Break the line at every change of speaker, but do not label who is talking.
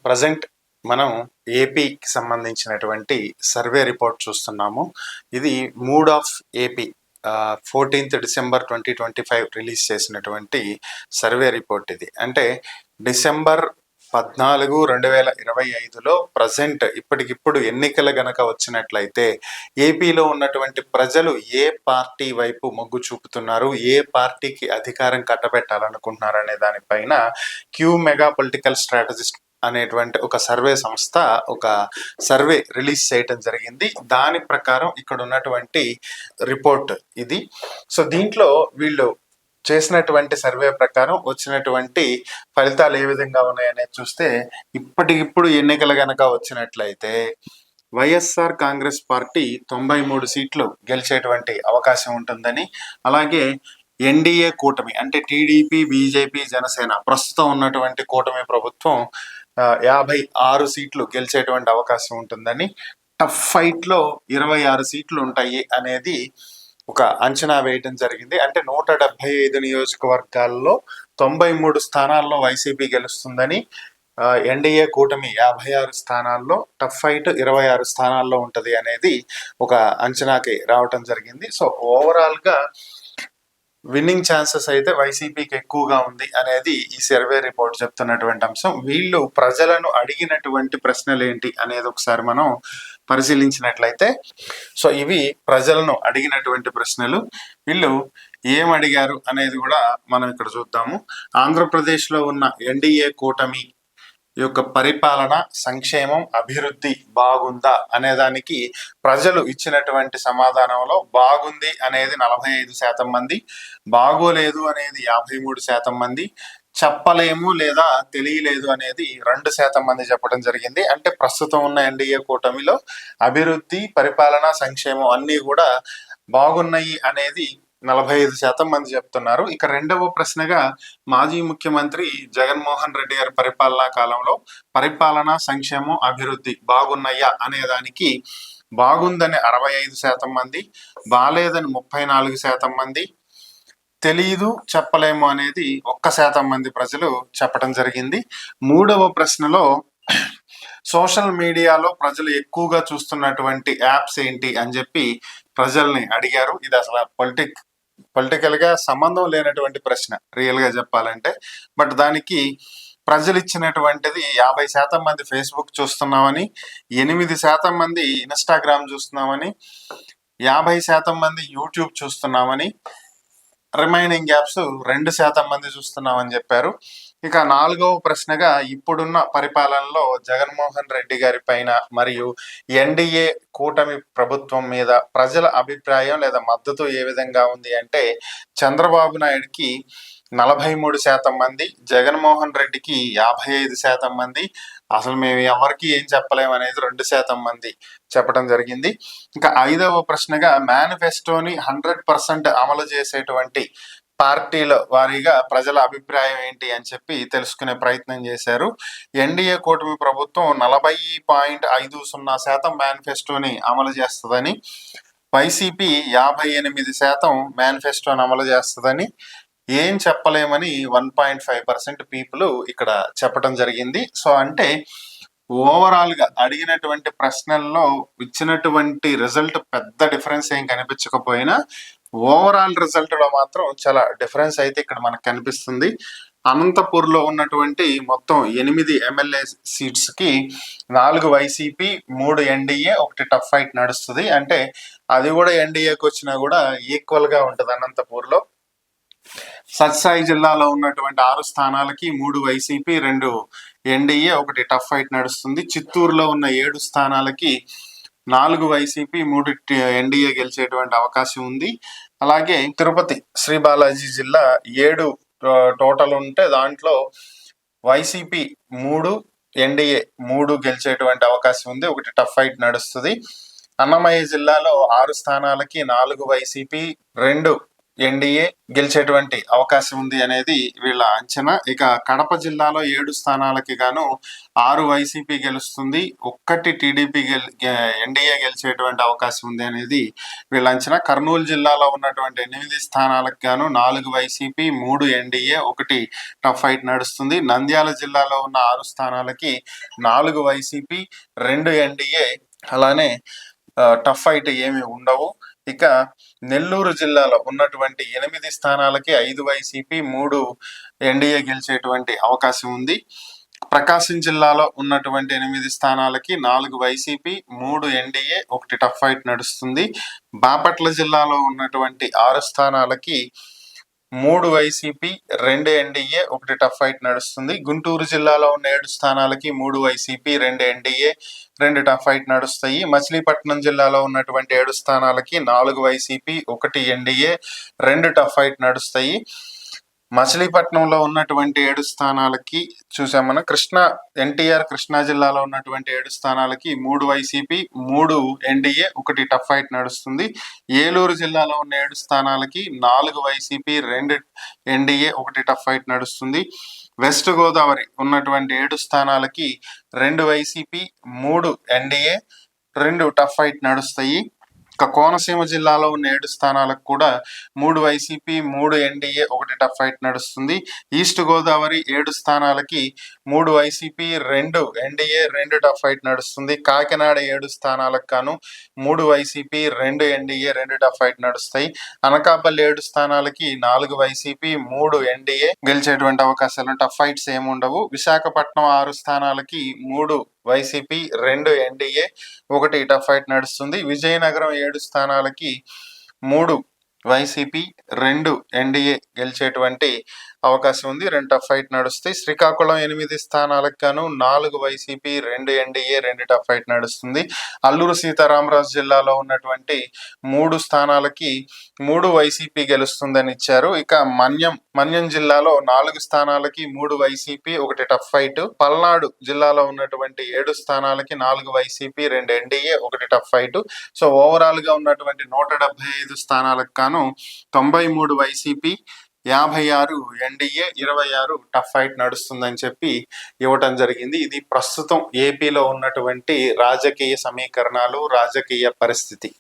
Present మనం ఏపీకి సంబంధించినటువంటి సర్వే రిపోర్ట్ చూస్తున్నాము. ఇది mood of AP 14th December 2025 release చేసినటువంటి సర్వే రిపోర్ట్ ఇది. అంటే డిసెంబర్ 14, 2025లో ప్రజెంట్ ఇప్పటికిప్పుడు ఎన్నికలు గనక వచ్చినట్లయితే ఏపీలో ఉన్నటువంటి ప్రజలు ఏ పార్టీ వైపు మొగ్గు చూపుతున్నారు, ఏ పార్టీకి అధికారం కట్టబెట్టాలనుకుంటున్నారు అనే దానిపైన క్యూ మెగా పొలిటికల్ స్ట్రాటజిస్ట్ అనేటువంటి ఒక సర్వే సంస్థ ఒక సర్వే రిలీజ్ చేయటం జరిగింది. దాని ప్రకారం ఇక్కడ ఉన్నటువంటి రిపోర్ట్ ఇది. సో దీంట్లో వీళ్ళు చేసినటువంటి సర్వే ప్రకారం వచ్చినటువంటి ఫలితాలు ఏ విధంగా ఉన్నాయనేది చూస్తే, ఇప్పటికిప్పుడు ఎన్నికలు గనక వచ్చినట్లయితే వైఎస్ఆర్ కాంగ్రెస్ పార్టీ 93 సీట్లు గెలిచేటువంటి అవకాశం ఉంటుందని, అలాగే ఎన్డీఏ కూటమి అంటే టీడీపీ, బీజేపీ, జనసేన ప్రస్తుతం ఉన్నటువంటి కూటమి ప్రభుత్వం 56 సీట్లు గెలిచేటువంటి అవకాశం ఉంటుందని, టఫ్ ఫైట్ లో 26 సీట్లు ఉంటాయి అనేది ఒక అంచనా వేయటం జరిగింది. అంటే 175 నియోజకవర్గాల్లో 93 స్థానాల్లో వైసీపీ గెలుస్తుందని, ఎన్డీఏ కూటమి 56 స్థానాల్లో, టఫ్ ఫైట్ 26 స్థానాల్లో ఉంటది అనేది ఒక అంచనాకి రావటం జరిగింది. సో ఓవరాల్ గా విన్నింగ్ ఛాన్సెస్ అయితే వైసీపీకి ఎక్కువగా ఉంది అనేది ఈ సర్వే రిపోర్ట్ చెప్తున్నటువంటి అంశం. వీళ్ళు ప్రజలను అడిగినటువంటి ప్రశ్నలు ఏంటి అనేది ఒకసారి మనం పరిశీలించినట్లయితే, సో ఇవి ప్రజలను అడిగినటువంటి ప్రశ్నలు. వీళ్ళు ఏం అడిగారు అనేది కూడా మనం ఇక్కడ చూద్దాము. ఆంధ్రప్రదేశ్లో ఉన్న ఎన్డీఏ కూటమి యొక్క పరిపాలన, సంక్షేమం, అభివృద్ధి బాగుందా అనేదానికి ప్రజలు ఇచ్చినటువంటి సమాధానంలో బాగుంది అనేది 45% మంది, బాగోలేదు అనేది 53% మంది, చెప్పలేము లేదా తెలియలేదు అనేది 2% మంది చెప్పడం జరిగింది. అంటే ప్రస్తుతం ఉన్న ఎన్డీఏ కూటమిలో అభివృద్ధి, పరిపాలన, సంక్షేమం అన్నీ కూడా బాగున్నాయి అనేది 45% మంది చెప్తున్నారు. ఇక రెండవ ప్రశ్నగా మాజీ ముఖ్యమంత్రి జగన్మోహన్ రెడ్డి గారి పరిపాలనా కాలంలో పరిపాలన, సంక్షేమం, అభివృద్ధి బాగున్నాయా అనేదానికి బాగుందని 65% మంది, బాలేదని 34% మంది, తెలీదు చెప్పలేము అనేది 1% మంది ప్రజలు చెప్పడం జరిగింది. మూడవ ప్రశ్నలో సోషల్ మీడియాలో ప్రజలు ఎక్కువగా చూస్తున్నటువంటి యాప్స్ ఏంటి అని చెప్పి ప్రజల్ని అడిగారు. ఇది అసలు పొలిటికల్ గా సంబంధం లేనటువంటి ప్రశ్న రియల్ గా చెప్పాలంటే. బట్ దానికి ప్రజలు ఇచ్చినటువంటిది 50% మంది ఫేస్బుక్ చూస్తున్నామని, 8% మంది ఇన్స్టాగ్రామ్ చూస్తున్నామని, 50% మంది యూట్యూబ్ చూస్తున్నామని, రిమైనింగ్ యాప్స్ 2% మంది చూస్తున్నామని చెప్పారు. ఇక నాలుగవ ప్రశ్నగా ఇప్పుడున్న పరిపాలనలో జగన్మోహన్ రెడ్డి గారి పైన మరియు ఎన్డీఏ కూటమి ప్రభుత్వం మీద ప్రజల అభిప్రాయం లేదా మద్దతు ఏ విధంగా ఉంది అంటే, చంద్రబాబు నాయుడుకి 43% మంది, జగన్మోహన్ రెడ్డికి 55% మంది, అసలు మేము ఎవరికి ఏం చెప్పలేము అనేది 2% మంది చెప్పడం జరిగింది. ఇంకా ఐదవ ప్రశ్నగా మేనిఫెస్టోని 100% అమలు చేసేటువంటి పార్టీల వారీగా ప్రజల అభిప్రాయం ఏంటి అని చెప్పి తెలుసుకునే ప్రయత్నం చేశారు. ఎన్డీఏ కూటమి ప్రభుత్వం 40.50% మేనిఫెస్టోని అమలు చేస్తుందని, వైసీపీ 58% మేనిఫెస్టోని అమలు చేస్తుందని, ఏం చెప్పలేమని 1.5% పీపుల్ ఇక్కడ చెప్పడం జరిగింది. సో అంటే ఓవరాల్ గా అడిగినటువంటి ప్రశ్నల్లో ఇచ్చినటువంటి రిజల్ట్ పెద్ద డిఫరెన్స్ ఏం కనిపించకపోయినా, ఓవరాల్ రిజల్ట్ లో మాత్రం చాలా డిఫరెన్స్ అయితే ఇక్కడ మనకు కనిపిస్తుంది. అనంతపూర్ లో ఉన్నటువంటి మొత్తం 8 ఎమ్మెల్యే సీట్స్ కి 4 వైసీపీ, 3 ఎన్డీఏ, 1 టఫ్ ఫైట్ నడుస్తుంది. అంటే అది కూడా ఎన్డీఏకి వచ్చినా కూడా ఈక్వల్ గా ఉంటది. అనంతపూర్ లో సత్సాయి జిల్లాలో ఉన్నటువంటి 6 స్థానాలకి 3 వైసీపీ, 2 ఎన్డీఏ, 1 టఫ్ ఫైట్ నడుస్తుంది. చిత్తూరులో ఉన్న 7 స్థానాలకి 4 వైసీపీ, 3 ఎన్డీఏ గెలిచేటువంటి అవకాశం ఉంది. అలాగే తిరుపతి శ్రీ బాలాజీ జిల్లా 7 టోటల్ ఉంటే దాంట్లో వైసీపీ 3, ఎన్డీఏ 3 గెలిచేటువంటి అవకాశం ఉంది. 1 టఫ్ ఫైట్ నడుస్తుంది. అన్నమయ్య జిల్లాలో 6 స్థానాలకి 4 వైసీపీ, 2 ఎన్డీఏ గెలిచేటువంటి అవకాశం ఉంది అనేది వీళ్ళ అంచనా. ఇక కడప జిల్లాలో 7 స్థానాలకి గాను 6 వైసీపీ గెలుస్తుంది, 1 టీడీపీ ఎన్డీఏ గెలిచేటువంటి అవకాశం ఉంది అనేది వీళ్ళ అంచనా. కర్నూలు జిల్లాలో ఉన్నటువంటి 8 స్థానాలకు గాను 4 వైసీపీ, 3 ఎన్డీఏ, 1 టఫ్ ఫైట్ నడుస్తుంది. నంద్యాల జిల్లాలో ఉన్న 6 స్థానాలకి 4 వైసీపీ, 2 ఎన్డీఏ, అలానే టఫ్ ఫైట్ ఏమి ఉండవు. ఇక నెల్లూరు జిల్లాలో ఉన్నటువంటి 8 స్థానాలకి 5 వైసీపీ, 3 ఎన్డీఏ గెలిచేటువంటి అవకాశం ఉంది. ప్రకాశం జిల్లాలో ఉన్నటువంటి 8 స్థానాలకి 4 వైసీపీ, 3 ఎన్డీఏ, 1 టఫ్ ఫైట్ నడుస్తుంది. బాపట్ల జిల్లాలో ఉన్నటువంటి 6 స్థానాలకి 3 వైసీపీ, 2 ఎన్డీఏ, 1 టఫ్ ఫైట్ నడుస్తుంది. గుంటూరు జిల్లాలో ఉన్న 7 స్థానాలకి 3 వైసీపీ, 2 ఎన్డీఏ, 2 టఫ్ ఫైట్ నడుస్తాయి. మచిలీపట్నం జిల్లాలో ఉన్నటువంటి 7 స్థానాలకి 4 వైసీపీ, 1 ఎన్డీఏ, 2 టఫ్ ఫైట్ నడుస్తాయి. మచిలీపట్నంలో ఉన్నటువంటి 7 స్థానాలకి చూసాం మనం. ఎన్టీఆర్ కృష్ణా జిల్లాలో ఉన్నటువంటి 7 స్థానాలకి 3 వైసీపీ, 3 ఎన్డీఏ, 1 టఫ్ ఫైట్ నడుస్తుంది. ఏలూరు జిల్లాలో ఉన్న 7 స్థానాలకి 4 వైసీపీ, 2 ఎన్డీఏ, 1 టఫ్ ఫైట్ నడుస్తుంది. వెస్ట్ గోదావరి ఉన్నటువంటి 7 స్థానాలకి 2 వైసీపీ, 3 ఎన్డీఏ, 2 టఫ్ ఫైట్ నడుస్తాయి. ఇక కోనసీమ జిల్లాలో ఉన్న 7 స్థానాలకు కూడా 3 వైసీపీ, 3 ఎన్డీఏ, 1 టఫ్ ఫైట్ నడుస్తుంది. East Godavari 7 స్థానాలకి 3 YCP, 2 NDA, 2 tough fight నడుస్తుంది. కాకినాడ 7 స్థానాలకు గాను 3 వైసీపీ, 2 ఎన్డీఏ, 2 టఫ్ ఫైట్ నడుస్తాయి. అనకాపల్లి 7 స్థానాలకి 4 వైసీపీ, 3 ఎన్డీఏ గెలిచేటువంటి అవకాశాలు, టఫ్ ఫైట్స్ ఏముండవు. Visakhapatnam 6 స్థానాలకి 3 YCP, 2 NDA, 1 tough fight నడుస్తుంది. విజయనగరం 7 స్థానాలకి 3 వైసీపీ, 2 ఎన్డీఏ గెలిచేటువంటి అవకాశం ఉంది, 2 టఫ్ ఫైట్ నడుస్తాయి. శ్రీకాకుళం 8 స్థానాలకు గాను 4 వైసీపీ, 2 ఎన్డీఏ, 2 టఫ్ ఫైట్ నడుస్తుంది. అల్లూరు సీతారామరాజు జిల్లాలో ఉన్నటువంటి 3 స్థానాలకి 3 వైసీపీ గెలుస్తుందని ఇచ్చారు. ఇక మన్యం జిల్లాలో 4 స్థానాలకి 3 వైసీపీ, 1 టఫ్ ఫైట్. పల్నాడు జిల్లాలో ఉన్నటువంటి 7 స్థానాలకి 4 YCP, 2 NDA, 1 tough fight. So overall గా ఉన్నటువంటి 175 స్థానాలకు గాను 93 వైసీపీ, 56 ఎన్డీఏ, 26 టఫ్ ఫైట్ నడుస్తుందని చెప్పి ఇవ్వటం జరిగింది. ఇది ప్రస్తుతం ఏపీలో ఉన్నటువంటి రాజకీయ సమీకరణాలు, రాజకీయ పరిస్థితి.